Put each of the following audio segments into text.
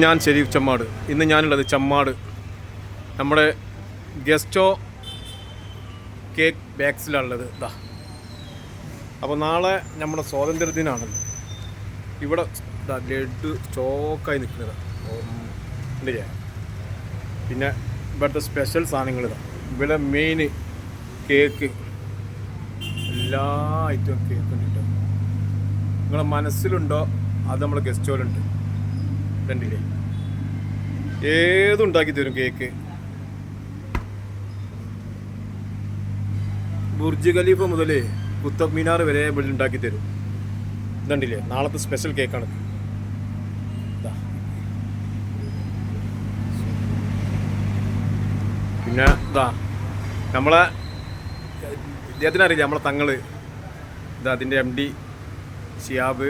ഞാൻ ഷെരീഫ് ചമ്മാട്. ഇന്ന് ഞാനുള്ളത് ചമ്മാട് നമ്മുടെ ഗസ്റ്റോ കേക്ക് ബാക്സിലാണുള്ളത്. ഇതാ, അപ്പോൾ നാളെ നമ്മുടെ സ്വാതന്ത്ര്യദിനാണല്ലോ. ഇവിടെ ലഡ്ഡു സ്റ്റോക്കായി നിൽക്കുന്നത് ഉണ്ടല്ലേ. പിന്നെ ഇവിടുത്തെ സ്പെഷ്യൽ സാധനങ്ങൾ ഇതാ. ഇവിടെ മെയിൻ കേക്ക്, എല്ലാ ഐറ്റവും കേക്ക് ഉണ്ട് കേട്ടോ. നിങ്ങളെ മനസ്സിലുണ്ടോ അത് നമ്മുടെ ഗസ്റ്റോയിലുണ്ട്. കണ്ടില്ലേ, ഏതുണ്ടാക്കി തരും കേക്ക്. ബുർജ് ഖലീഫ മുതൽ കുത്തബ് മിനാർ വരെ ഇവിടെ ഉണ്ടാക്കി തരും. ഇതുണ്ടില്ലേ, നാളത്തെ സ്പെഷ്യൽ കേക്കാണ്. പിന്നെ ഇതാ നമ്മളെ ഇദ്ദേഹത്തിനറിയില്ല, നമ്മളെ തങ്ങള് ഇതാ, അതിൻ്റെ MD ഷിയാബ്.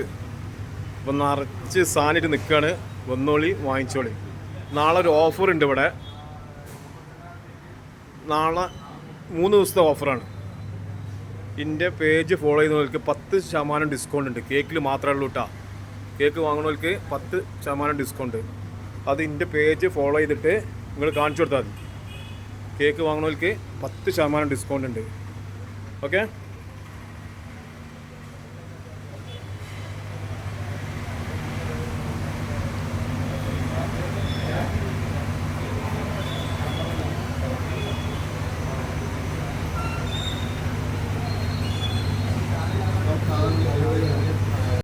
ഇപ്പം നിറച്ച് സാധനമായിട്ട് നിൽക്കുകയാണ്. വന്നോളി, വാങ്ങിച്ചോളി. നാളെ ഒരു ഓഫറുണ്ട് ഇവിടെ. നാളെ 3 ദിവസത്തെ ഓഫറാണ്. എൻ്റെ പേജ് ഫോളോ ചെയ്യുന്നവർക്ക് 10% ഡിസ്കൗണ്ട് ഉണ്ട്. കേക്കിൽ മാത്രമേ ഉള്ളൂ കേട്ടോ. കേക്ക് വാങ്ങുന്നവർക്ക് 10% ഡിസ്കൗണ്ട്. അത് എൻ്റെ പേജ് ഫോളോ ചെയ്തിട്ട് നിങ്ങൾ കാണിച്ചു കൊടുത്താൽ മതി. കേക്ക് വാങ്ങുന്നവർക്ക് 10% ഡിസ്കൗണ്ട് ഉണ്ട്. ഓക്കെ.